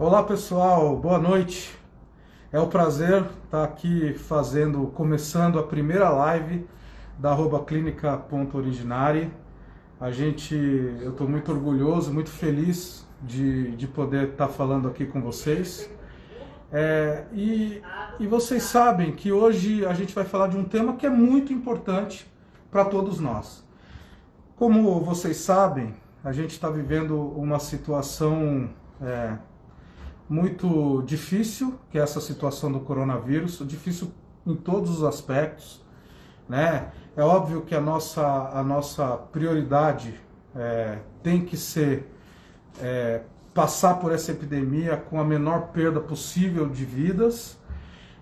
Olá pessoal, boa noite. É um prazer estar aqui começando a primeira live da @clinica.originari. Eu estou muito orgulhoso, muito feliz de poder estar falando aqui com vocês. E vocês sabem que hoje a gente vai falar de um tema que é muito importante para todos nós. Como vocês sabem, a gente está vivendo uma situação muito difícil, que é essa situação do coronavírus, difícil em todos os aspectos, né? É óbvio que a nossa prioridade tem que ser passar por essa epidemia com a menor perda possível de vidas,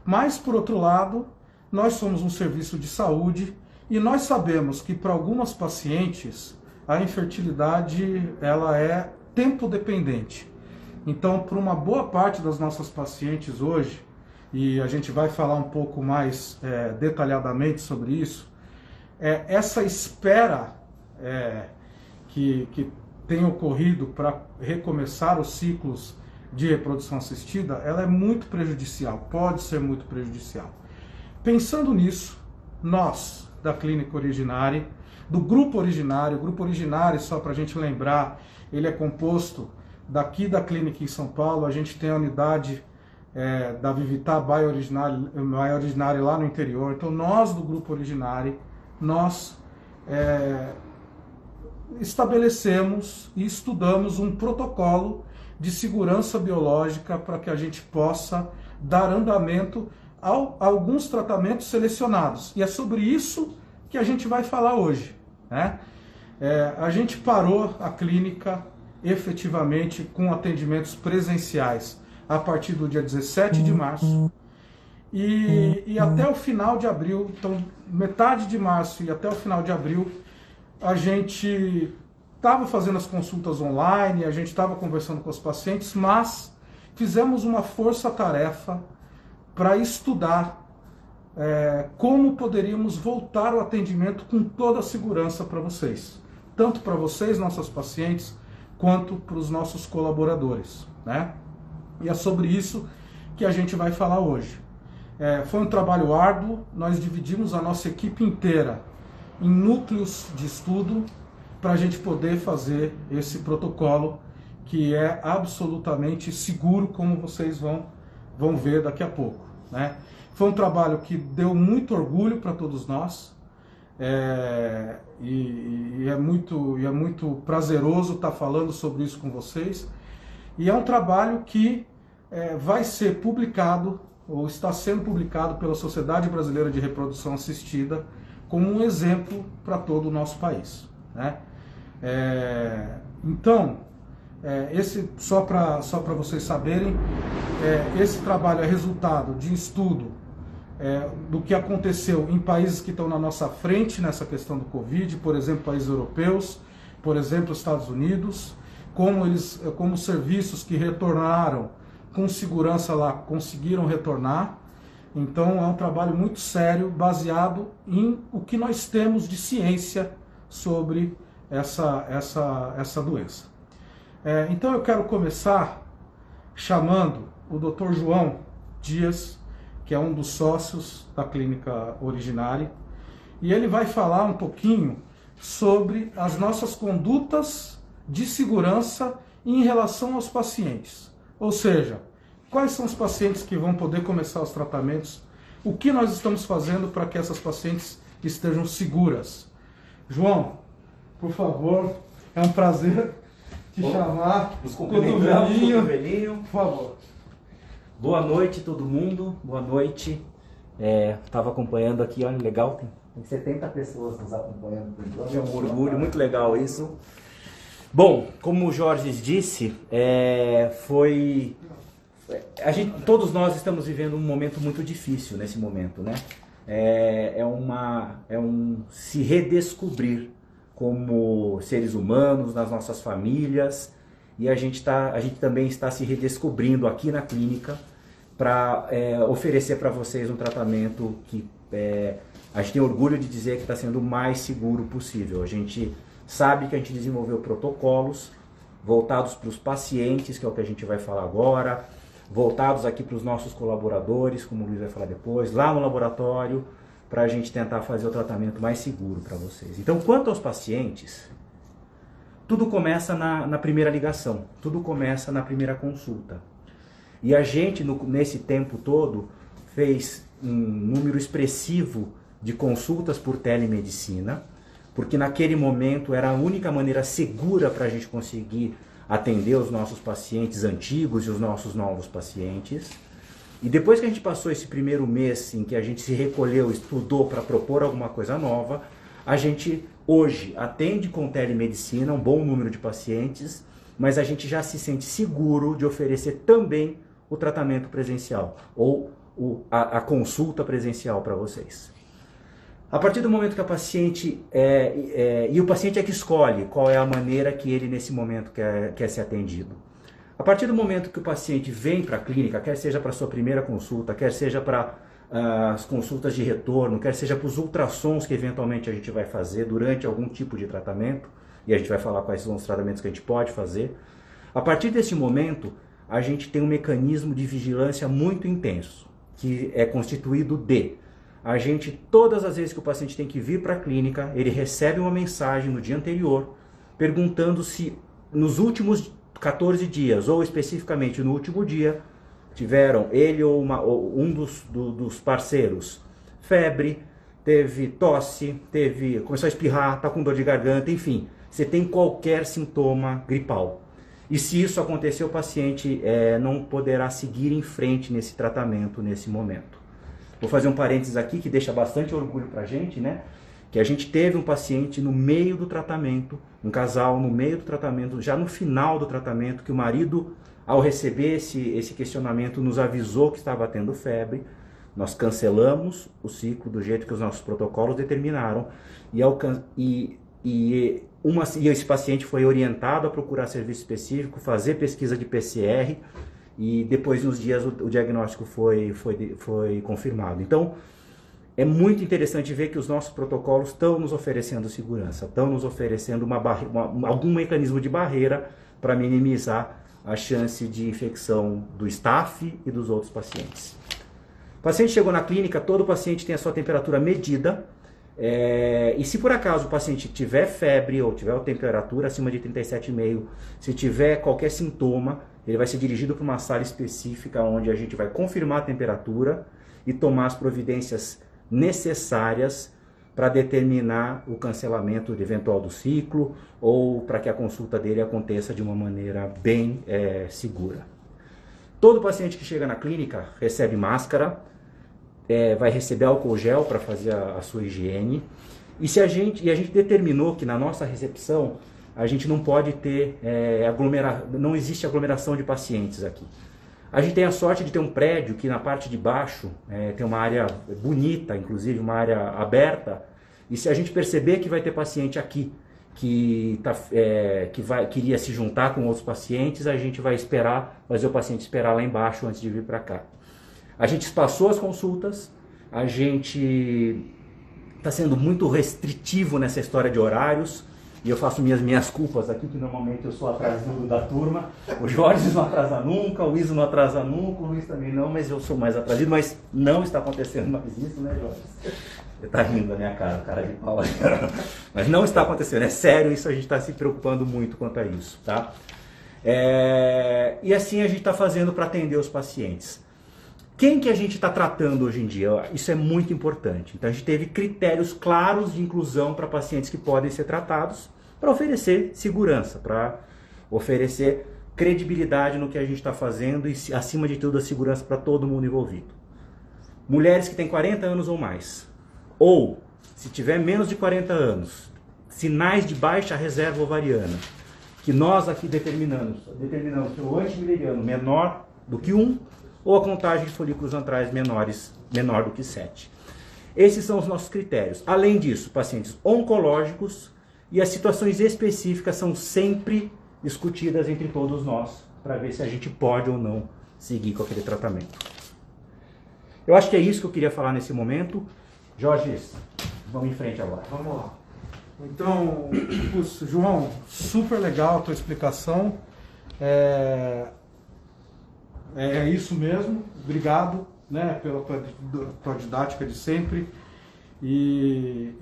mas, por outro lado, nós somos um serviço de saúde e nós sabemos que para algumas pacientes a infertilidade ela é tempo dependente. Então, para uma boa parte das nossas pacientes hoje, e a gente vai falar um pouco mais detalhadamente sobre isso, essa espera que tem ocorrido para recomeçar os ciclos de reprodução assistida, ela é muito prejudicial, pode ser muito prejudicial. Pensando nisso, nós, da Clínica Originari, do Grupo Originari, o Grupo Originari, só para a gente lembrar, ele é composto daqui da clínica em São Paulo, a gente tem a unidade da Vivitá Biooriginari lá no interior. Então nós do Grupo Originari, nós estabelecemos e estudamos um protocolo de segurança biológica para que a gente possa dar andamento a alguns tratamentos selecionados. E é sobre isso que a gente vai falar hoje, né? A gente parou a clínica efetivamente com atendimentos presenciais a partir do dia 17 de março e até o final de abril, então metade de março e até o final de abril, a gente estava fazendo as consultas online, a gente estava conversando com os pacientes, mas fizemos uma força-tarefa para estudar como poderíamos voltar ao atendimento com toda a segurança para vocês, tanto para vocês, nossos pacientes, quanto para os nossos colaboradores, né? E é sobre isso que a gente vai falar hoje. Foi um trabalho árduo, nós dividimos a nossa equipe inteira em núcleos de estudo para a gente poder fazer esse protocolo que é absolutamente seguro, como vocês vão ver daqui a pouco, né? Foi um trabalho que deu muito orgulho para todos nós, e é muito prazeroso estar falando sobre isso com vocês. E é um trabalho que vai ser publicado, ou está sendo publicado pela Sociedade Brasileira de Reprodução Assistida, como um exemplo para todo o nosso país, né? Então, só para vocês saberem, esse trabalho é resultado de estudo do que aconteceu em países que estão na nossa frente nessa questão do Covid, por exemplo, países europeus, por exemplo, Estados Unidos, como os serviços que retornaram com segurança lá conseguiram retornar. Então é um trabalho muito sério, baseado em o que nós temos de ciência sobre essa doença. Então eu quero começar chamando o Dr. João Dias, que é um dos sócios da Clínica Originari, e ele vai falar um pouquinho sobre as nossas condutas de segurança em relação aos pacientes. Ou seja, quais são os pacientes que vão poder começar os tratamentos, o que nós estamos fazendo para que essas pacientes estejam seguras. João, por favor, é um prazer te chamar. Nos cumprimentamos, Cotovelinho, por favor. Boa noite todo mundo, boa noite. Estava acompanhando aqui, olha, legal, tem 70 pessoas nos acompanhando. É um orgulho, muito legal isso. Bom, como o Jorge disse, todos nós estamos vivendo um momento muito difícil nesse momento, né? É um se redescobrir como seres humanos, nas nossas famílias, e a gente também está se redescobrindo aqui na clínica para oferecer para vocês um tratamento que a gente tem orgulho de dizer que está sendo o mais seguro possível. A gente sabe que a gente desenvolveu protocolos voltados para os pacientes, que é o que a gente vai falar agora, voltados aqui para os nossos colaboradores, como o Luiz vai falar depois, lá no laboratório, para a gente tentar fazer o tratamento mais seguro para vocês. Então, quanto aos pacientes, tudo começa na primeira ligação, tudo começa na primeira consulta. E a gente, nesse tempo todo, fez um número expressivo de consultas por telemedicina, porque naquele momento era a única maneira segura para a gente conseguir atender os nossos pacientes antigos e os nossos novos pacientes. E depois que a gente passou esse primeiro mês em que a gente se recolheu, estudou para propor alguma coisa nova, a gente hoje atende com telemedicina um bom número de pacientes, mas a gente já se sente seguro de oferecer também o tratamento presencial ou a consulta presencial para vocês. A partir do momento que a paciente, e o paciente é que escolhe qual é a maneira que ele nesse momento quer ser atendido. A partir do momento que o paciente vem para a clínica, quer seja para a sua primeira consulta, quer seja para as consultas de retorno, quer seja para os ultrassons que eventualmente a gente vai fazer durante algum tipo de tratamento, e a gente vai falar quais são os tratamentos que a gente pode fazer, a partir desse momento a gente tem um mecanismo de vigilância muito intenso, que é constituído de a gente, todas as vezes que o paciente tem que vir para a clínica, ele recebe uma mensagem no dia anterior, perguntando se nos últimos 14 dias, ou especificamente no último dia, tiveram ele ou um dos parceiros febre, teve tosse, começou a espirrar, está com dor de garganta, enfim, você tem qualquer sintoma gripal. E se isso acontecer, o paciente não poderá seguir em frente nesse tratamento nesse momento. Vou fazer um parênteses aqui que deixa bastante orgulho para a gente, né? Que a gente teve um paciente no meio do tratamento, um casal no meio do tratamento, já no final do tratamento, que o marido, ao receber esse questionamento, nos avisou que estava tendo febre. Nós cancelamos o ciclo do jeito que os nossos protocolos determinaram e esse paciente foi orientado a procurar serviço específico, fazer pesquisa de PCR, e depois, nos dias, o diagnóstico foi confirmado. Então, é muito interessante ver que os nossos protocolos estão nos oferecendo segurança, estão nos oferecendo algum mecanismo de barreira para minimizar a chance de infecção do staff e dos outros pacientes. O paciente chegou na clínica, todo paciente tem a sua temperatura medida, e se por acaso o paciente tiver febre ou tiver temperatura acima de 37,5, se tiver qualquer sintoma, ele vai ser dirigido para uma sala específica onde a gente vai confirmar a temperatura e tomar as providências necessárias para determinar o cancelamento eventual do ciclo ou para que a consulta dele aconteça de uma maneira bem segura. Todo paciente que chega na clínica recebe máscara, vai receber álcool gel para fazer a sua higiene, e a gente determinou que na nossa recepção a gente não pode ter não existe aglomeração de pacientes aqui. A gente tem a sorte de ter um prédio que na parte de baixo tem uma área bonita, inclusive uma área aberta, e se a gente perceber que vai ter paciente aqui que queria se juntar com outros pacientes, a gente vai fazer o paciente esperar lá embaixo antes de vir para cá. A gente espaçou as consultas, a gente está sendo muito restritivo nessa história de horários, e eu faço minhas culpas aqui, que normalmente eu sou atrasado da turma. O Jorge não atrasa nunca, o Iso não atrasa nunca, o Luiz também não, mas eu sou mais atrasado, mas não está acontecendo mais isso, né, Jorge? Você está rindo da minha cara de pau. Mas não está acontecendo, é sério, isso a gente está se preocupando muito quanto a isso, tá? E assim a gente está fazendo para atender os pacientes. Quem que a gente está tratando hoje em dia? Isso é muito importante. Então a gente teve critérios claros de inclusão para pacientes que podem ser tratados, para oferecer segurança, para oferecer credibilidade no que a gente está fazendo e, acima de tudo, a segurança para todo mundo envolvido. Mulheres que têm 40 anos ou mais, ou, se tiver menos de 40 anos, sinais de baixa reserva ovariana, que nós aqui determinamos que o antimileriano menor do que 1, ou a contagem de folículos antrais menor do que 7. Esses são os nossos critérios. Além disso, pacientes oncológicos e as situações específicas são sempre discutidas entre todos nós, para ver se a gente pode ou não seguir com aquele tratamento. Eu acho que é isso que eu queria falar nesse momento. Jorge, vamos em frente agora. Vamos lá. Então, João, super legal a tua explicação. É isso mesmo. Obrigado, né, pela tua didática de sempre. E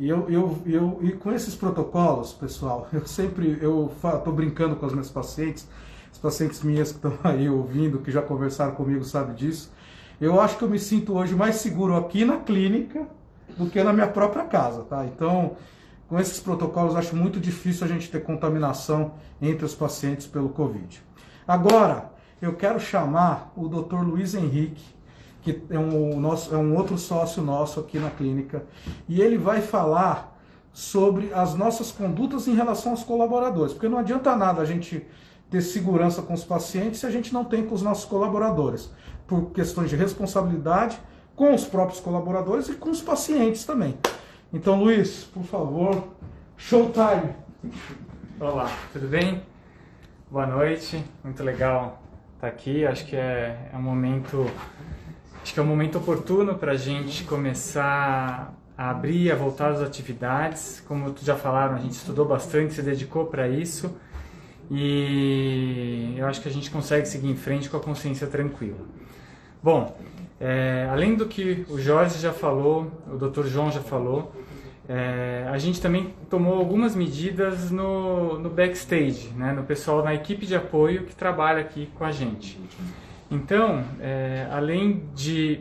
com esses protocolos, pessoal, eu estou brincando com as minhas pacientes, as pacientes minhas que estão aí ouvindo, que já conversaram comigo, sabem disso. Eu acho que eu me sinto hoje mais seguro aqui na clínica do que na minha própria casa, tá? Então, com esses protocolos, acho muito difícil a gente ter contaminação entre os pacientes pelo Covid. Agora, eu quero chamar o Dr. Luiz Henrique, que é um outro sócio nosso aqui na clínica, e ele vai falar sobre as nossas condutas em relação aos colaboradores, porque não adianta nada a gente ter segurança com os pacientes se a gente não tem com os nossos colaboradores, por questões de responsabilidade com os próprios colaboradores e com os pacientes também. Então, Luiz, por favor, showtime! Olá, tudo bem? Boa noite, muito legal estar aqui. Acho que é um momento oportuno para a gente começar a abrir, a voltar às atividades. Como tu já falaram, a gente estudou bastante, se dedicou para isso e eu acho que a gente consegue seguir em frente com a consciência tranquila. Bom, além do que o Jorge já falou, o Dr. João já falou, a gente também tomou algumas medidas no backstage, né, no pessoal, na equipe de apoio que trabalha aqui com a gente. Então, além de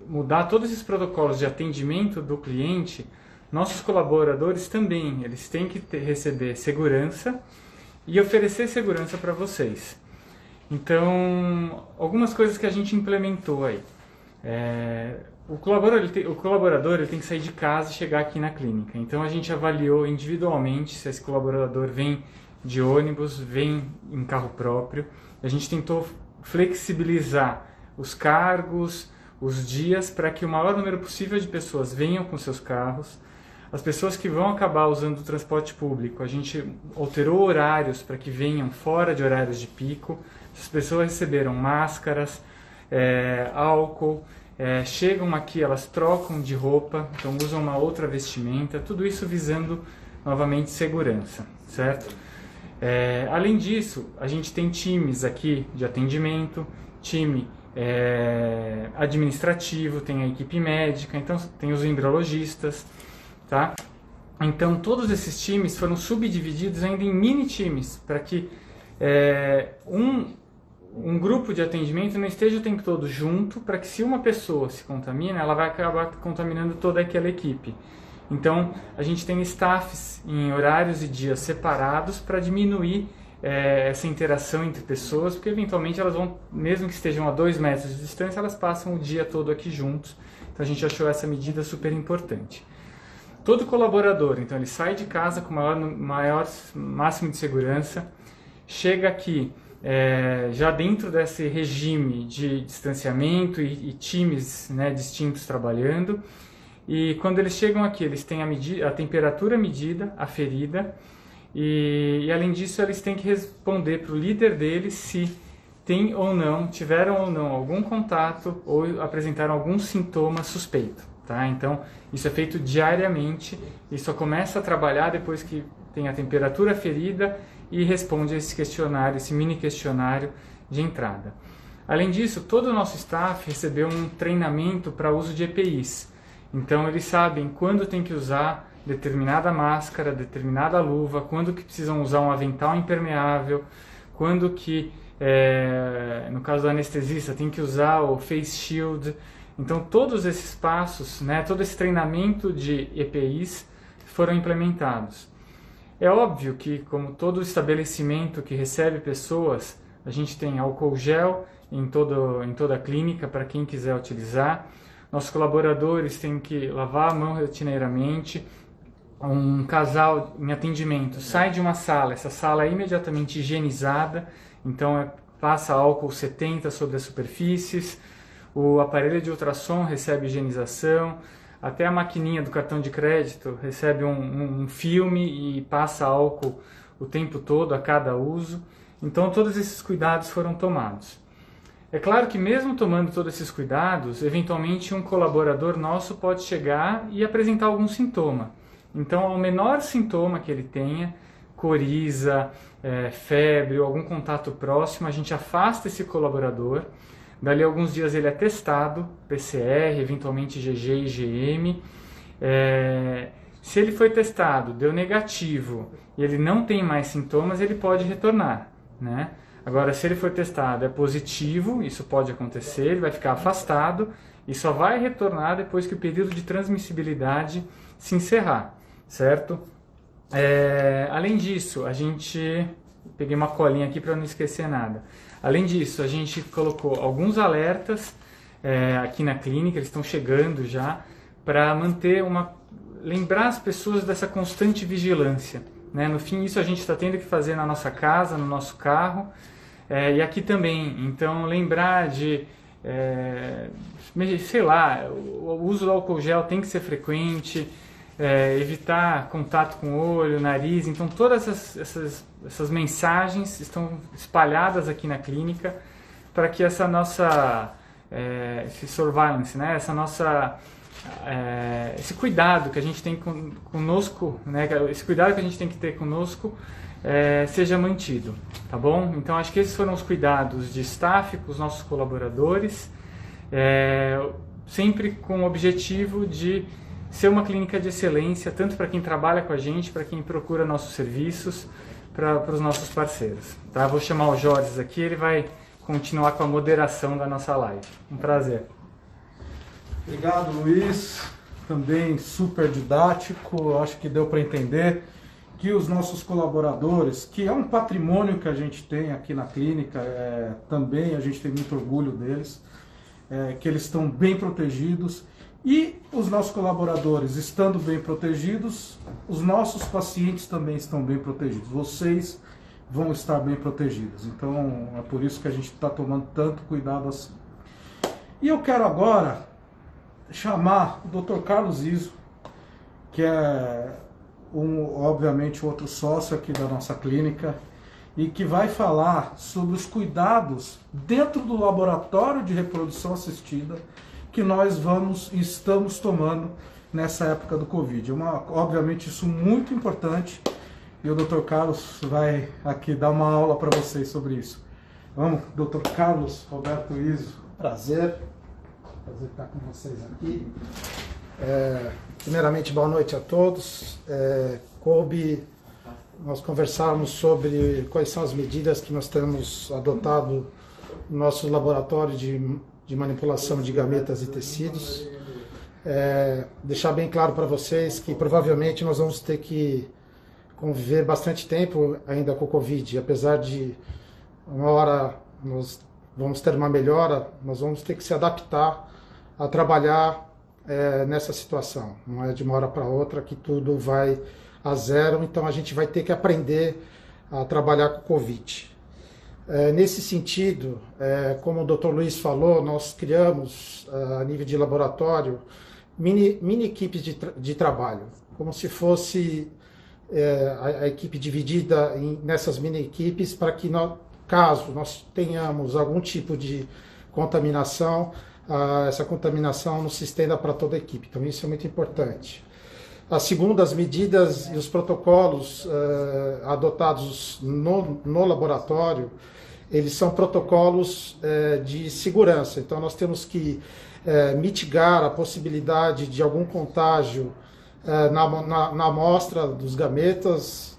mudar todos esses protocolos de atendimento do cliente, nossos colaboradores também, eles têm que receber segurança e oferecer segurança para vocês. Então, algumas coisas que a gente implementou aí. O colaborador ele tem que sair de casa e chegar aqui na clínica. Então, a gente avaliou individualmente se esse colaborador vem de ônibus, vem em carro próprio. A gente tentou flexibilizar os cargos, os dias, para que o maior número possível de pessoas venham com seus carros. As pessoas que vão acabar usando o transporte público, a gente alterou horários para que venham fora de horários de pico. As pessoas receberam máscaras, álcool, chegam aqui, elas trocam de roupa, então usam uma outra vestimenta, tudo isso visando novamente segurança, certo? Além disso, a gente tem times aqui de atendimento, time administrativo, tem a equipe médica, então tem os embriologistas, tá? Então todos esses times foram subdivididos ainda em mini times, para que um grupo de atendimento não esteja o tempo todo junto, para que se uma pessoa se contamina, ela vai acabar contaminando toda aquela equipe. Então, a gente tem staffs em horários e dias separados para diminuir essa interação entre pessoas, porque eventualmente elas vão, mesmo que estejam a 2 metros de distância, elas passam o dia todo aqui juntos. Então, a gente achou essa medida super importante. Todo colaborador, então, ele sai de casa com maior máximo de segurança, chega aqui já dentro desse regime de distanciamento e times, né, distintos trabalhando. E quando eles chegam aqui, eles têm a temperatura medida, aferida, e além disso eles têm que responder para o líder deles se tiveram ou não algum contato ou apresentaram algum sintoma suspeito, tá? Então isso é feito diariamente e só começa a trabalhar depois que tem a temperatura aferida e responde a esse questionário, esse mini questionário de entrada. Além disso, todo o nosso staff recebeu um treinamento para uso de EPIs. Então eles sabem quando tem que usar determinada máscara, determinada luva, quando que precisam usar um avental impermeável, quando que, no caso do anestesista, tem que usar o face shield. Então todos esses passos, né, todo esse treinamento de EPIs foram implementados. É óbvio que, como todo estabelecimento que recebe pessoas, a gente tem álcool gel em toda a clínica para quem quiser utilizar. Nossos colaboradores têm que lavar a mão rotineiramente. Um casal em atendimento sai de uma sala, essa sala é imediatamente higienizada, então passa álcool 70 sobre as superfícies, o aparelho de ultrassom recebe higienização, até a maquininha do cartão de crédito recebe um filme e passa álcool o tempo todo a cada uso. Então todos esses cuidados foram tomados. É claro que mesmo tomando todos esses cuidados, eventualmente um colaborador nosso pode chegar e apresentar algum sintoma. Então, ao menor sintoma que ele tenha, coriza, febre ou algum contato próximo, a gente afasta esse colaborador. Dali a alguns dias ele é testado, PCR, eventualmente IgG e IgM. Se ele foi testado, deu negativo e ele não tem mais sintomas, ele pode retornar, né? Agora, se ele for testado é positivo, isso pode acontecer, ele vai ficar afastado e só vai retornar depois que o período de transmissibilidade se encerrar, certo? Além disso, peguei uma colinha aqui para não esquecer nada. Além disso, a gente colocou alguns alertas aqui na clínica, eles estão chegando já, para lembrar as pessoas dessa constante vigilância, né? No fim, isso a gente está tendo que fazer na nossa casa, no nosso carro, e aqui também. Então, lembrar de, sei lá, o uso do álcool gel tem que ser frequente, evitar contato com o olho, nariz. Então, todas essas mensagens estão espalhadas aqui na clínica para que essa nossa esse surveillance, né? Essa nossa esse cuidado que a gente tem conosco, né? Esse cuidado que a gente tem que ter conosco seja mantido, tá bom? Então, acho que esses foram os cuidados de staff com os nossos colaboradores, sempre com o objetivo de ser uma clínica de excelência, tanto para quem trabalha com a gente, para quem procura nossos serviços, para os nossos parceiros. Tá? Vou chamar o Jorge aqui, ele vai continuar com a moderação da nossa live. Um prazer. Obrigado, Luiz. Também super didático. Eu acho que deu para entender que os nossos colaboradores, que é um patrimônio que a gente tem aqui na clínica, também a gente tem muito orgulho deles, que eles estão bem protegidos. E os nossos colaboradores estando bem protegidos, os nossos pacientes também estão bem protegidos. Vocês vão estar bem protegidos. Então, é por isso que a gente está tomando tanto cuidado assim. E eu quero agora chamar o Dr. Carlos Izzo, que é, obviamente, outro sócio aqui da nossa clínica, e que vai falar sobre os cuidados dentro do laboratório de reprodução assistida que nós estamos tomando nessa época do Covid. Obviamente isso muito importante, e o Dr. Carlos vai aqui dar uma aula para vocês sobre isso. Vamos, Dr. Carlos Roberto Izzo. Prazer estar com vocês aqui. Primeiramente, boa noite a todos. Coube nós conversarmos sobre quais são as medidas que nós temos adotado no nosso laboratório de manipulação de gametas e tecidos. Deixar bem claro para vocês que provavelmente nós vamos ter que conviver bastante tempo ainda com o Covid. Apesar de uma hora nós vamos ter uma melhora, nós vamos ter que se adaptar a trabalhar nessa situação. Não é de uma hora para outra que tudo vai a zero, então a gente vai ter que aprender a trabalhar com o Covid. Nesse sentido, como o Dr. Luiz falou, nós criamos, a nível de laboratório, mini equipes de trabalho, como se fosse a equipe dividida nessas mini equipes, para que, caso nós tenhamos algum tipo de contaminação, essa contaminação não se estenda para toda a equipe. Então, isso é muito importante. A segunda, as medidas e os protocolos adotados no laboratório, eles são protocolos de segurança. Então, nós temos que mitigar a possibilidade de algum contágio na amostra dos gametas.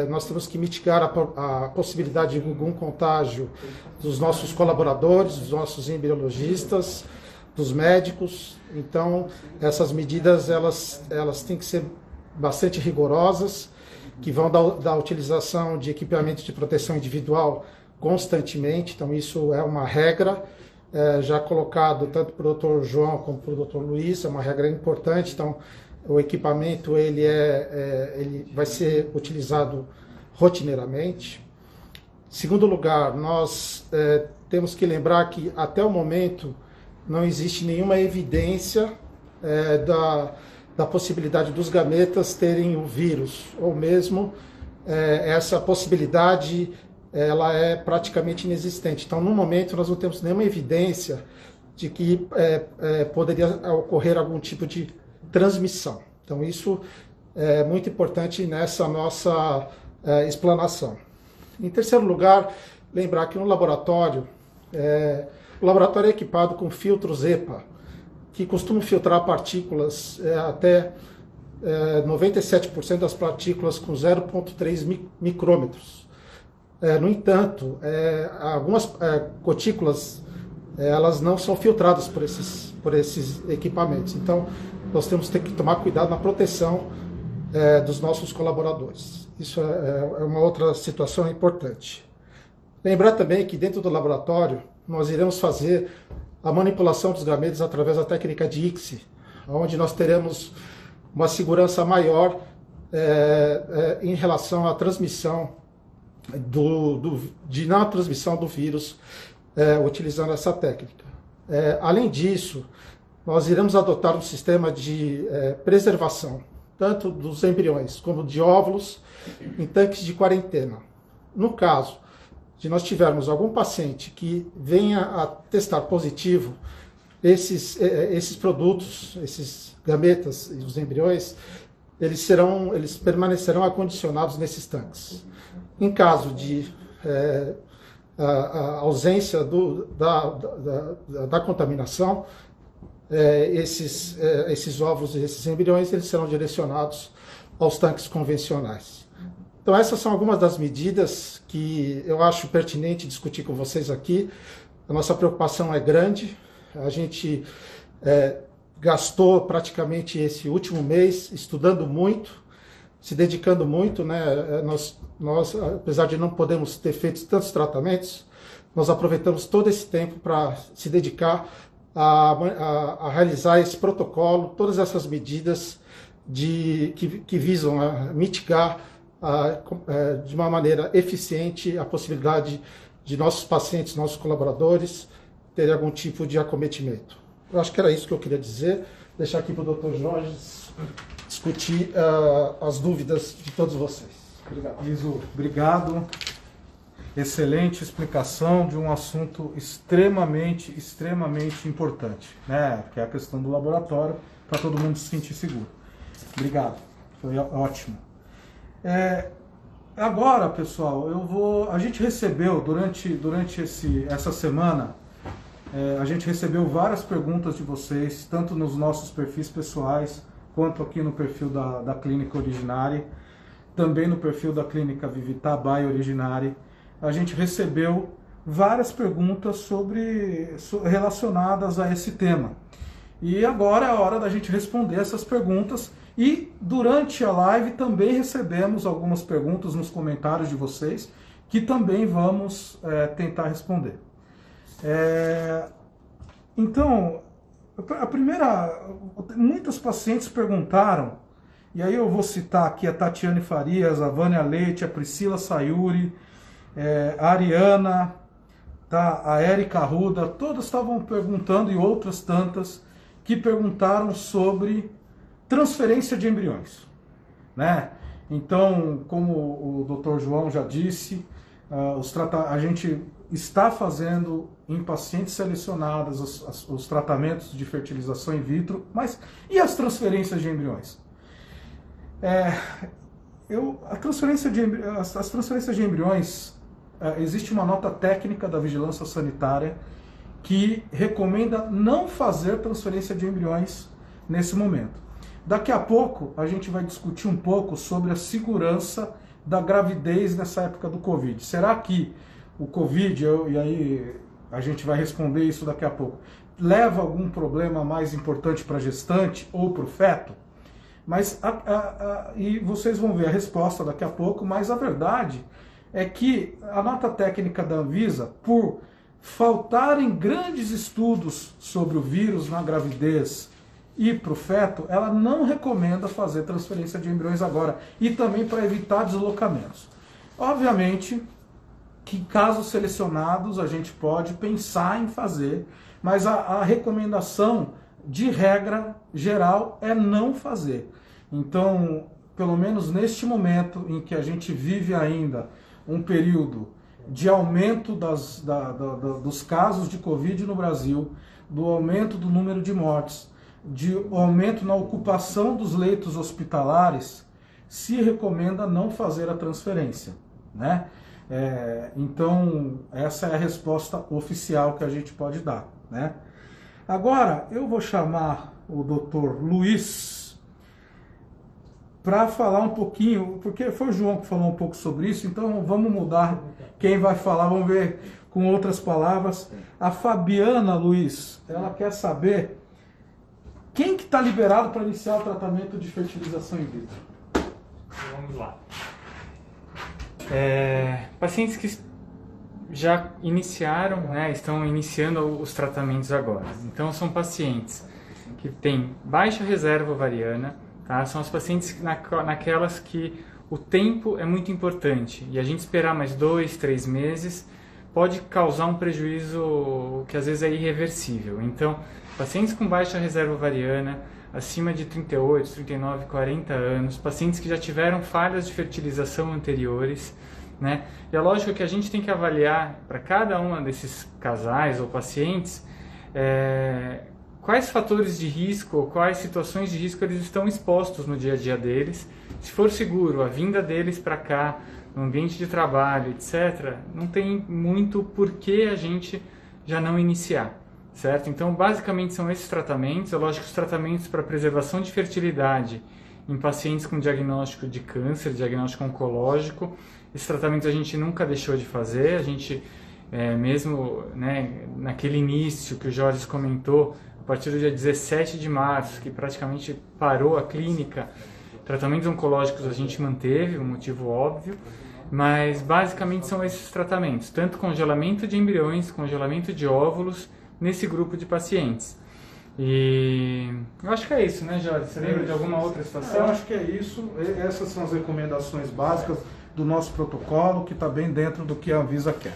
Nós temos que mitigar a possibilidade de algum contágio dos nossos colaboradores, dos nossos embriologistas, dos médicos. Então, essas medidas elas têm que ser bastante rigorosas, que vão da utilização de equipamento de proteção individual constantemente. Então, isso é uma regra já colocado tanto para o Dr. João como para o Dr. Luiz, é uma regra importante. Então, o equipamento ele vai ser utilizado rotineiramente. Em segundo lugar, nós temos que lembrar que até o momento não existe nenhuma evidência da possibilidade dos gametas terem o vírus, ou mesmo essa possibilidade ela é praticamente inexistente. Então, no momento, nós não temos nenhuma evidência de que poderia ocorrer algum tipo de transmissão. Então, isso é muito importante nessa nossa explanação. Em terceiro lugar, lembrar que no laboratório, o laboratório é equipado com filtros EPA, que costumam filtrar partículas até 97% das partículas com 0,3 micrômetros. No entanto, algumas gotículas elas não são filtradas por esses equipamentos. Então, nós temos que tomar cuidado na proteção dos nossos colaboradores. Isso é uma outra situação importante. Lembrar também que dentro do laboratório nós iremos fazer a manipulação dos gametos através da técnica de ICSI, onde nós teremos uma segurança maior em relação à transmissão de não transmissão do vírus utilizando essa técnica. Além disso, nós iremos adotar um sistema de preservação, tanto dos embriões como de óvulos, em tanques de quarentena. No caso de nós tivermos algum paciente que venha a testar positivo, esses produtos, esses gametas e os embriões, eles permanecerão acondicionados nesses tanques. Em caso de a ausência da contaminação, esses óvulos e esses embriões eles serão direcionados aos tanques convencionais. Então essas são algumas das medidas que eu acho pertinente discutir com vocês aqui. A nossa preocupação é grande, a gente gastou praticamente esse último mês estudando muito, se dedicando muito, né? Nós, apesar de não podermos ter feito tantos tratamentos, nós aproveitamos todo esse tempo para se dedicar a realizar esse protocolo, todas essas medidas que visam mitigar de uma maneira eficiente a possibilidade de nossos pacientes, nossos colaboradores, terem algum tipo de acometimento. Eu acho que era isso que eu queria dizer. Deixar aqui para o Dr. Jorge discutir as dúvidas de todos vocês. Obrigado. Iso, obrigado. Excelente explicação de um assunto extremamente importante, né? Que é a questão do laboratório, para todo mundo se sentir seguro. Obrigado, foi ótimo. Agora, pessoal, a gente recebeu durante essa semana, a gente recebeu várias perguntas de vocês, tanto nos nossos perfis pessoais, quanto aqui no perfil da Clínica Originari, também no perfil da Clínica Vività by Originari. A gente recebeu várias perguntas relacionadas a esse tema. E agora é a hora da gente responder essas perguntas. E durante a live também recebemos algumas perguntas nos comentários de vocês, que também vamos tentar responder. Então, muitos pacientes perguntaram, e aí eu vou citar aqui a Tatiane Farias, a Vânia Leite, a Priscila Sayuri, a Ariana, tá, a Érica Arruda, todas estavam perguntando, e outras tantas, que perguntaram sobre transferência de embriões, né? Então, como o Dr. João já disse, a gente está fazendo em pacientes selecionadas os tratamentos de fertilização in vitro, mas e as transferências de embriões? As transferências de embriões, existe uma nota técnica da Vigilância Sanitária que recomenda não fazer transferência de embriões nesse momento. Daqui a pouco a gente vai discutir um pouco sobre a segurança da gravidez nessa época do Covid. Será que o Covid, e aí a gente vai responder isso daqui a pouco, leva algum problema mais importante para a gestante ou para o feto? Mas e vocês vão ver a resposta daqui a pouco, mas a verdade é que a nota técnica da Anvisa, por faltarem grandes estudos sobre o vírus na gravidez e para o feto, ela não recomenda fazer transferência de embriões agora, e também para evitar deslocamentos. Obviamente que casos selecionados a gente pode pensar em fazer, mas a recomendação de regra geral é não fazer. Então, pelo menos neste momento em que a gente vive ainda um período de aumento dos casos de Covid no Brasil, do aumento do número de mortes, de aumento na ocupação dos leitos hospitalares, se recomenda não fazer a transferência, né? Então, essa é a resposta oficial que a gente pode dar, né? Agora, eu vou chamar o Dr. Luiz para falar um pouquinho, porque foi o João que falou um pouco sobre isso, então vamos mudar quem vai falar, vamos ver com outras palavras. A Fabiana, Luiz, ela quer saber quem que está liberado para iniciar o tratamento de fertilização in vitro. Vamos lá. Pacientes que já iniciaram, né, estão iniciando os tratamentos agora. Então, são pacientes que têm baixa reserva ovariana, tá? São os pacientes naquelas que o tempo é muito importante e a gente esperar mais 2, 3 meses pode causar um prejuízo que às vezes é irreversível. Então, pacientes com baixa reserva ovariana, acima de 38, 39, 40 anos, pacientes que já tiveram falhas de fertilização anteriores, né? E é lógico que a gente tem que avaliar para cada um desses casais ou pacientes quais fatores de risco ou quais situações de risco eles estão expostos no dia a dia deles. Se for seguro a vinda deles para cá, no ambiente de trabalho, etc., não tem muito por que a gente já não iniciar, certo? Então, basicamente são esses tratamentos. É lógico que os tratamentos para preservação de fertilidade em pacientes com diagnóstico de câncer, diagnóstico oncológico, esses tratamentos a gente nunca deixou de fazer. A gente, mesmo, né, naquele início que o Jorge comentou, a partir do dia 17 de março, que praticamente parou a clínica, tratamentos oncológicos a gente manteve, um motivo óbvio, mas basicamente são esses tratamentos, tanto congelamento de embriões, congelamento de óvulos, nesse grupo de pacientes. E eu acho que é isso, né, Jorge? Você lembra de alguma outra situação? Eu acho que é isso. Essas são as recomendações básicas do nosso protocolo, que está bem dentro do que a Anvisa quer.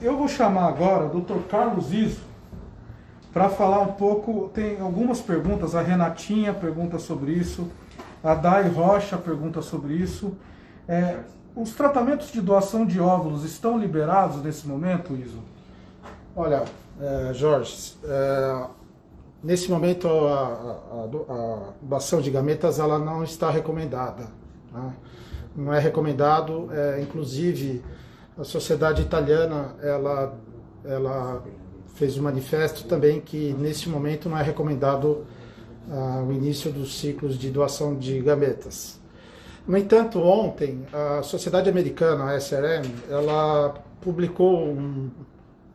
Eu vou chamar agora o Dr. Carlos Izzo para falar um pouco. Tem algumas perguntas, a Renatinha pergunta sobre isso, a Dai Rocha pergunta sobre isso. Os tratamentos de doação de óvulos estão liberados nesse momento, Izzo? Olha, Jorge, nesse momento a doação de gametas ela não está recomendada, né? Não é recomendado, inclusive a sociedade italiana ela fez um manifesto também que nesse momento não é recomendado o início dos ciclos de doação de gametas. No entanto, ontem a Sociedade Americana, a SRM, ela publicou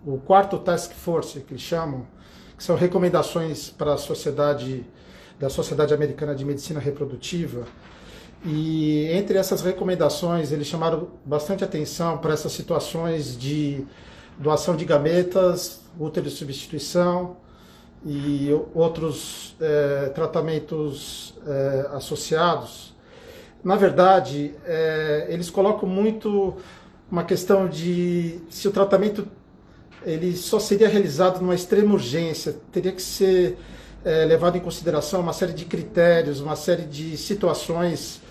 o 4º Task Force, que eles chamam, que são recomendações para a da Sociedade Americana de Medicina Reprodutiva. E entre essas recomendações, eles chamaram bastante atenção para essas situações de doação de gametas, útero de substituição e outros tratamentos associados. Na verdade, eles colocam muito uma questão de se o tratamento ele só seria realizado numa extrema urgência, teria que ser levado em consideração uma série de critérios, uma série de situações.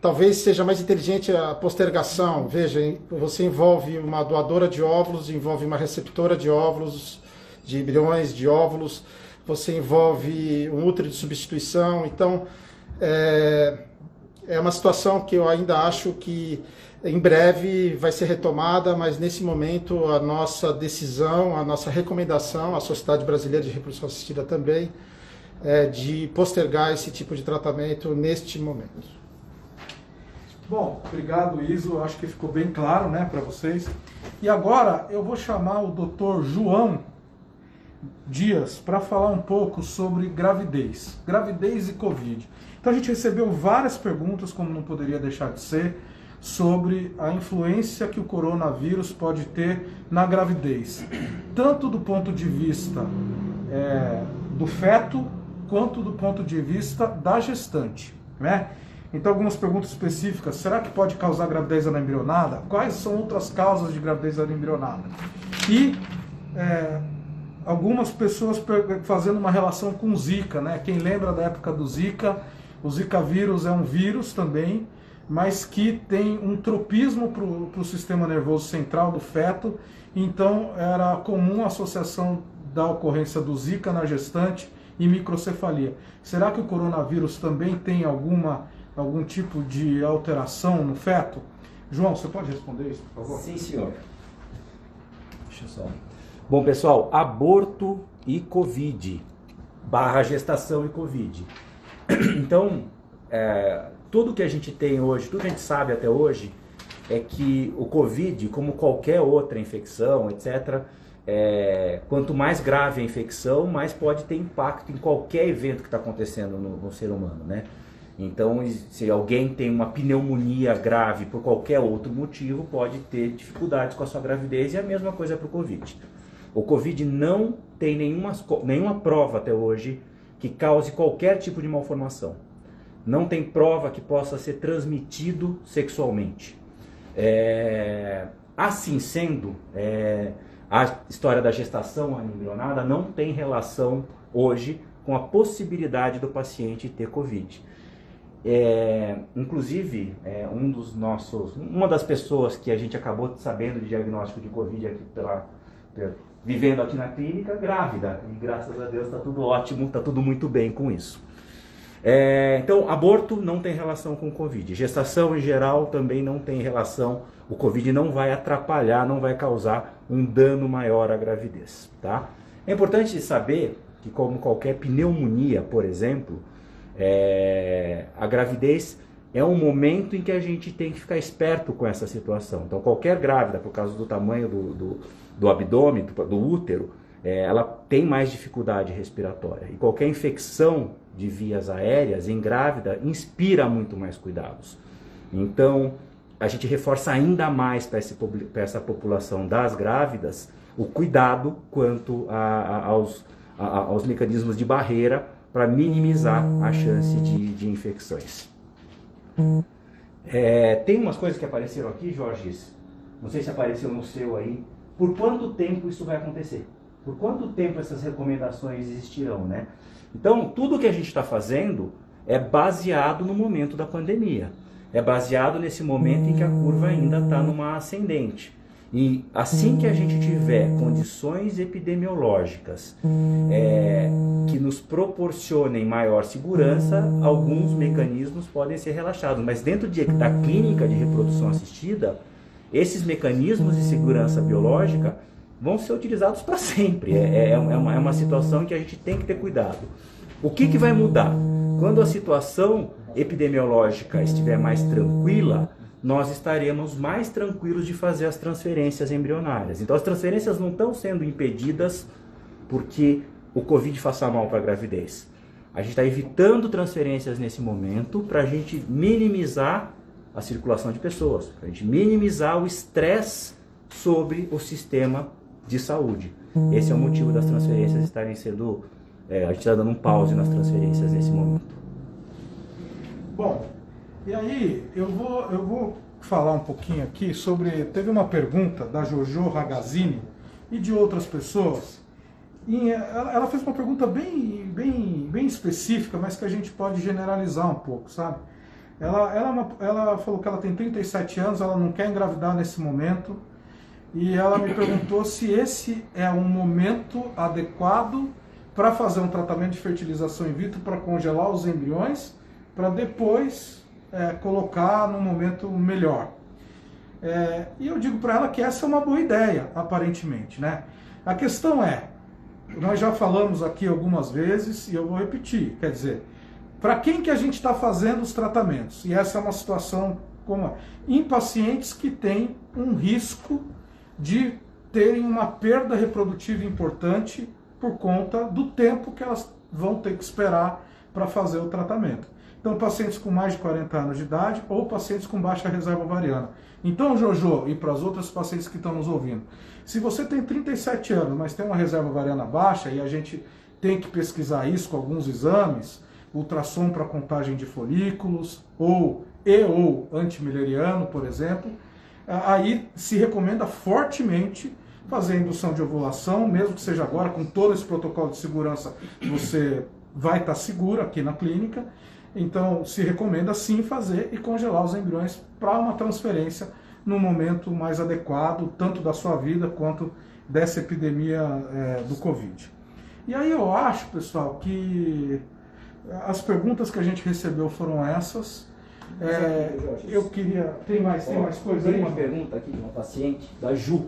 Talvez seja mais inteligente a postergação. Veja, você envolve uma doadora de óvulos, envolve uma receptora de óvulos, de embriões, de óvulos, você envolve um útero de substituição. Então, é uma situação que eu ainda acho que em breve vai ser retomada, mas nesse momento a nossa decisão, a nossa recomendação, a Sociedade Brasileira de Reprodução Assistida também, é de postergar esse tipo de tratamento neste momento. Bom, obrigado, Izzo. Acho que ficou bem claro, né, para vocês. E agora eu vou chamar o Dr. João Dias para falar um pouco sobre gravidez e Covid. Então a gente recebeu várias perguntas, como não poderia deixar de ser, sobre a influência que o coronavírus pode ter na gravidez, tanto do ponto de vista do feto, quanto do ponto de vista da gestante, né? Então, algumas perguntas específicas: será que pode causar gravidez anembrionada? Quais são outras causas de gravidez anembrionada? E algumas pessoas fazendo uma relação com Zika, né? Quem lembra da época do Zika, o Zika vírus é um vírus também, mas que tem um tropismo para o sistema nervoso central do feto. Então, era comum a associação da ocorrência do Zika na gestante e microcefalia. Será que o coronavírus também tem algum tipo de alteração no feto? João, você pode responder isso, por favor? Sim, senhor. Deixa eu só... Bom, pessoal, aborto e Covid, / gestação e Covid. Então, tudo que a gente tem hoje, tudo que a gente sabe até hoje, é que o Covid, como qualquer outra infecção, etc., quanto mais grave a infecção, mais pode ter impacto em qualquer evento que está acontecendo no ser humano, né? Então, se alguém tem uma pneumonia grave por qualquer outro motivo, pode ter dificuldades com a sua gravidez, e a mesma coisa para o Covid. O Covid não tem nenhuma prova até hoje que cause qualquer tipo de malformação. Não tem prova que possa ser transmitido sexualmente. Assim sendo, a história da gestação embrionada não tem relação hoje com a possibilidade do paciente ter Covid. Inclusive, uma das pessoas que a gente acabou sabendo de diagnóstico de Covid aqui vivendo aqui na clínica, grávida, e graças a Deus está tudo ótimo, está tudo muito bem com isso. Então, aborto não tem relação com Covid, gestação em geral também não tem relação, o Covid não vai atrapalhar, não vai causar um dano maior à gravidez, tá? É importante saber que, como qualquer pneumonia, por exemplo, a gravidez é um momento em que a gente tem que ficar esperto com essa situação. Então, qualquer grávida, por causa do tamanho do abdômen, do útero, ela tem mais dificuldade respiratória. E qualquer infecção de vias aéreas em grávida inspira muito mais cuidados. Então, a gente reforça ainda mais para essa população das grávidas o cuidado quanto aos mecanismos de barreira para minimizar a chance de infecções. Tem umas coisas que apareceram aqui, Jorge, não sei se apareceu no seu aí. Por quanto tempo isso vai acontecer? Por quanto tempo essas recomendações existirão, né? Então, tudo que a gente está fazendo é baseado no momento da pandemia. É baseado nesse momento em que a curva ainda está numa ascendente. E assim que a gente tiver condições epidemiológicas que nos proporcionem maior segurança, alguns mecanismos podem ser relaxados. Mas dentro da clínica de reprodução assistida, esses mecanismos de segurança biológica vão ser utilizados para sempre. É uma situação em que a gente tem que ter cuidado. O que vai mudar? Quando a situação epidemiológica estiver mais tranquila, nós estaremos mais tranquilos de fazer as transferências embrionárias. Então as transferências não estão sendo impedidas porque o Covid faça mal para a gravidez. A gente está evitando transferências nesse momento para a gente minimizar a circulação de pessoas, para a gente minimizar o estresse sobre o sistema de saúde. Esse é o motivo das transferências estarem sendo... a gente está dando um pause nas transferências nesse momento. Bom, e aí eu vou falar um pouquinho aqui sobre... Teve uma pergunta da Jojo Ragazzini e de outras pessoas. E ela fez uma pergunta bem específica, mas que a gente pode generalizar um pouco, sabe? Ela falou que ela tem 37 anos, ela não quer engravidar nesse momento. E ela me perguntou se esse é um momento adequado para fazer um tratamento de fertilização in vitro, para congelar os embriões, para depois colocar num momento melhor. E eu digo para ela que essa é uma boa ideia, aparentemente, né? A questão nós já falamos aqui algumas vezes e eu vou repetir, quer dizer, para quem que a gente está fazendo os tratamentos? E essa é uma situação em pacientes que têm um risco de terem uma perda reprodutiva importante por conta do tempo que elas vão ter que esperar para fazer o tratamento. Então, pacientes com mais de 40 anos de idade ou pacientes com baixa reserva ovariana. Então, Jojo, e para as outras pacientes que estão nos ouvindo, se você tem 37 anos, mas tem uma reserva ovariana baixa, e a gente tem que pesquisar isso com alguns exames, ultrassom para contagem de folículos, ou antimileriano, por exemplo, aí se recomenda fortemente fazer a indução de ovulação, mesmo que seja agora, com todo esse protocolo de segurança, você vai estar seguro aqui na clínica. Então, se recomenda sim fazer e congelar os embriões para uma transferência no momento mais adequado, tanto da sua vida quanto dessa epidemia do Covid. E aí eu acho, pessoal, que as perguntas que a gente recebeu foram essas. Eu queria... Tem mais coisa aí? Tem uma pergunta aqui de uma paciente, da Ju.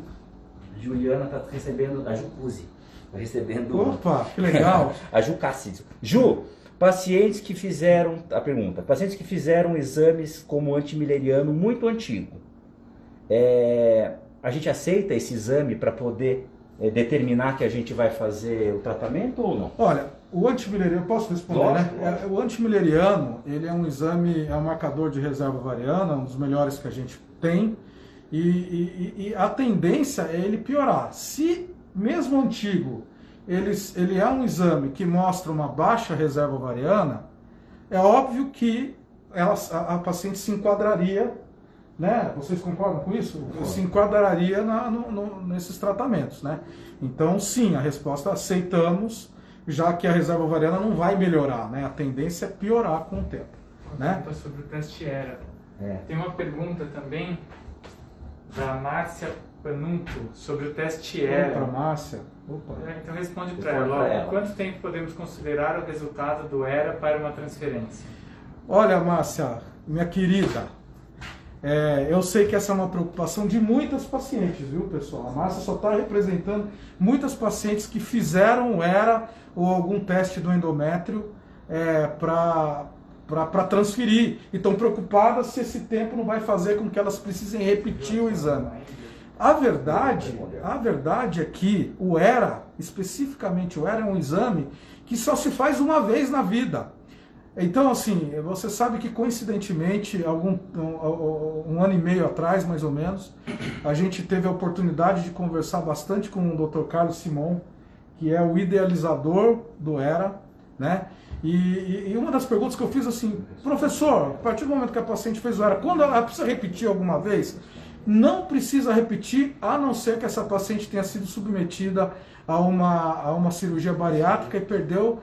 Juliana está recebendo, da Jucuzzi. Está recebendo... Opa, que legal! A Ju Cássio. Ju, pacientes que fizeram... A pergunta. Pacientes que fizeram exames como antimileriano muito antigo. A gente aceita esse exame para poder determinar que a gente vai fazer o tratamento ou não? Olha, o antimileriano, posso responder, Lógico, né? O antimileriano, ele é um exame, é um marcador de reserva ovariana, um dos melhores que a gente tem, e a tendência é ele piorar. Se, mesmo antigo, ele é um exame que mostra uma baixa reserva ovariana, é óbvio que a paciente se enquadraria, né? Vocês concordam com isso? Se enquadraria nesses tratamentos, né? Então, sim, a resposta aceitamos, já que a reserva ovariana não vai melhorar, né? A tendência é piorar com o tempo, né? Pergunta sobre o teste ERA. Tem uma pergunta também da Márcia Panunto sobre o teste ERA. Para Márcia. Opa. Então responde para ela. Quanto tempo podemos considerar o resultado do ERA para uma transferência? Olha, Márcia, minha querida, eu sei que essa é uma preocupação de muitas pacientes, viu, pessoal? A Márcia só está representando muitas pacientes que fizeram o ERA ou algum teste do endométrio para transferir e estão preocupadas se esse tempo não vai fazer com que elas precisem repetir o exame. A verdade é que o ERA, especificamente o ERA, é um exame que só se faz uma vez na vida. Então, assim, você sabe que coincidentemente, um ano e meio atrás, mais ou menos, a gente teve a oportunidade de conversar bastante com o Dr. Carlos Simon, que é o idealizador do ERA, né? E uma das perguntas que eu fiz assim, professor, a partir do momento que a paciente fez o ERA, quando ela precisa repetir alguma vez? Não precisa repetir, a não ser que essa paciente tenha sido submetida a uma cirurgia bariátrica e perdeu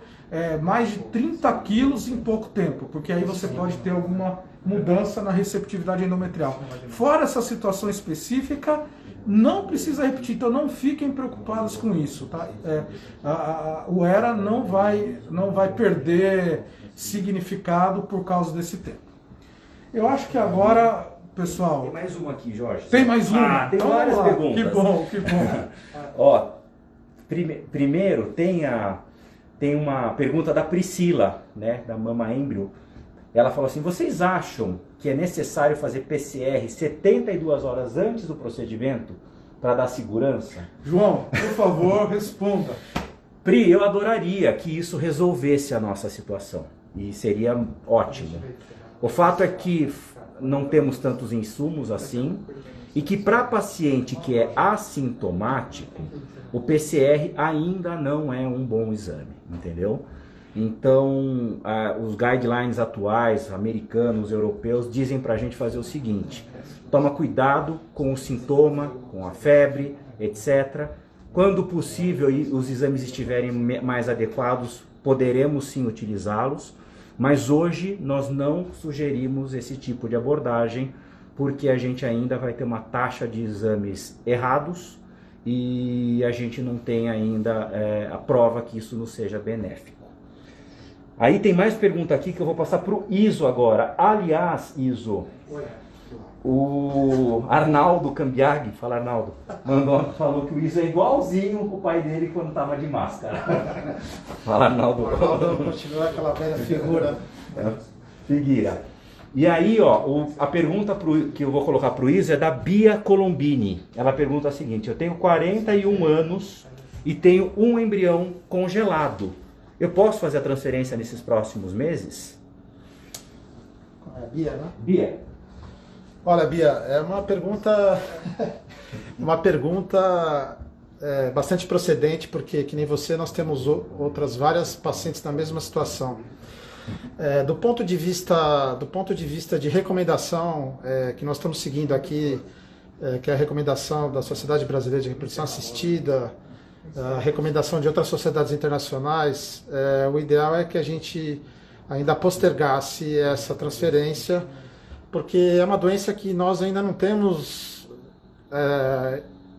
mais de 30 quilos em pouco tempo, porque aí você pode ter alguma mudança na receptividade endometrial. Fora essa situação específica, não precisa repetir, então não fiquem preocupados com isso, tá? O ERA não vai perder significado por causa desse tempo. Eu acho que agora, pessoal... Tem mais uma aqui, Jorge. Tem mais uma? Tem várias perguntas. Que bom, que bom. Ó, primeiro tem uma pergunta da Priscila, né, da Mama Embryo. Ela falou assim, vocês acham que é necessário fazer PCR 72 horas antes do procedimento para dar segurança? João, por favor, responda. Pri, eu adoraria que isso resolvesse a nossa situação e seria ótimo. O fato é que não temos tantos insumos assim e que para paciente que é assintomático, o PCR ainda não é um bom exame, entendeu? Então, os guidelines atuais, americanos, europeus, dizem para a gente fazer o seguinte, toma cuidado com o sintoma, com a febre, etc. Quando possível e os exames estiverem mais adequados, poderemos sim utilizá-los, mas hoje nós não sugerimos esse tipo de abordagem, porque a gente ainda vai ter uma taxa de exames errados e a gente não tem ainda a prova que isso nos seja benéfico. Aí tem mais pergunta aqui que eu vou passar para o Iso agora. Aliás, Iso, o Arnaldo Cambiaghi, fala Arnaldo, falou que o Iso é igualzinho o pai dele quando estava de máscara. Fala Arnaldo. Continua aquela velha figura. Figueira. E aí, ó, a pergunta que eu vou colocar para o Iso é da Bia Colombini. Ela pergunta a seguinte, eu tenho 41 anos e tenho um embrião congelado. Eu posso fazer a transferência nesses próximos meses? Bia, né? Bia. Olha, Bia, é uma pergunta bastante procedente, porque, que nem você, nós temos outras várias pacientes na mesma situação. Do ponto de vista de recomendação que nós estamos seguindo aqui, que é a recomendação da Sociedade Brasileira de Reprodução Assistida, a recomendação de outras sociedades internacionais, o ideal é que a gente ainda postergasse essa transferência, porque é uma doença que nós ainda não temos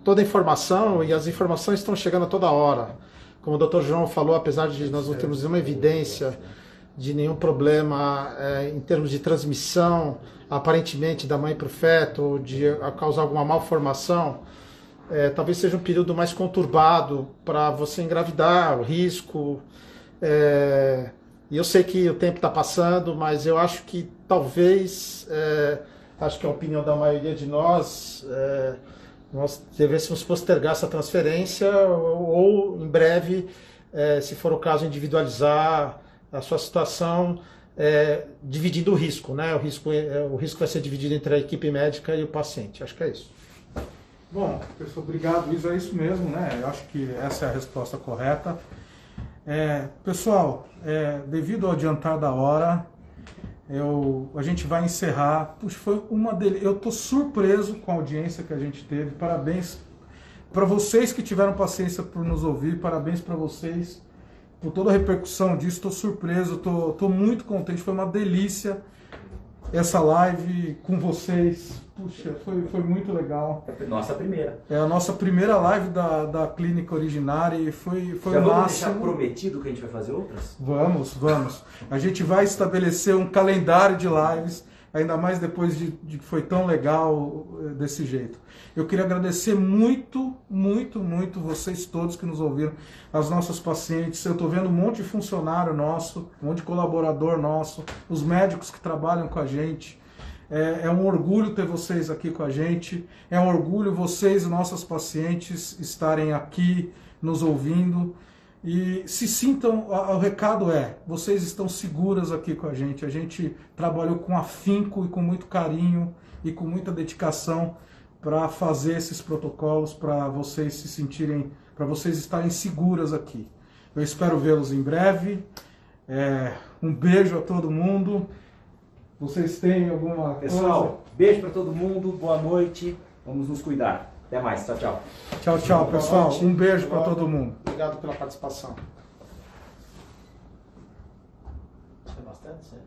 toda a informação, e as informações estão chegando a toda hora. Como o Dr. João falou, apesar de nós não termos nenhuma evidência de nenhum problema em termos de transmissão, aparentemente da mãe para o feto, ou de causar alguma malformação, talvez seja um período mais conturbado para você engravidar, o risco. E eu sei que o tempo está passando, mas eu acho que talvez, acho que é a opinião da maioria de nós, nós devêssemos postergar essa transferência ou em breve, se for o caso, individualizar a sua situação, dividindo o risco, né? O risco vai ser dividido entre a equipe médica e o paciente. Acho que é isso. Bom, pessoal, obrigado, Luiz. É isso mesmo, né? Eu acho que essa é a resposta correta. Pessoal, devido ao adiantar da hora, a gente vai encerrar. Puxa, foi uma delícia. Eu estou surpreso com a audiência que a gente teve. Parabéns para vocês que tiveram paciência por nos ouvir. Parabéns para vocês por toda a repercussão disso. Estou surpreso, estou muito contente. Foi uma delícia essa live com vocês. Puxa, foi muito legal. Nossa primeira. É a nossa primeira live da Clínica Originária e foi Já o vamos máximo. deixar prometido que a gente vai fazer outras? Vamos. A gente vai estabelecer um calendário de lives, ainda mais depois de que foi tão legal desse jeito. Eu queria agradecer muito vocês todos que nos ouviram, as nossas pacientes. Eu estou vendo um monte de funcionário nosso, um monte de colaborador nosso, os médicos que trabalham com a gente. É um orgulho ter vocês aqui com a gente, é um orgulho vocês, nossas pacientes, estarem aqui nos ouvindo. E se sintam, o recado vocês estão seguras aqui com a gente trabalhou com afinco e com muito carinho e com muita dedicação para fazer esses protocolos, para vocês se sentirem, para vocês estarem seguras aqui. Eu espero vê-los em breve. Um beijo a todo mundo. Vocês têm alguma Pessoal, coisa? beijo para todo mundo, boa noite, vamos nos cuidar. Até mais, tchau. Tchau, pessoal. Um beijo para todo mundo. Obrigado pela participação. Foi bastante, sério?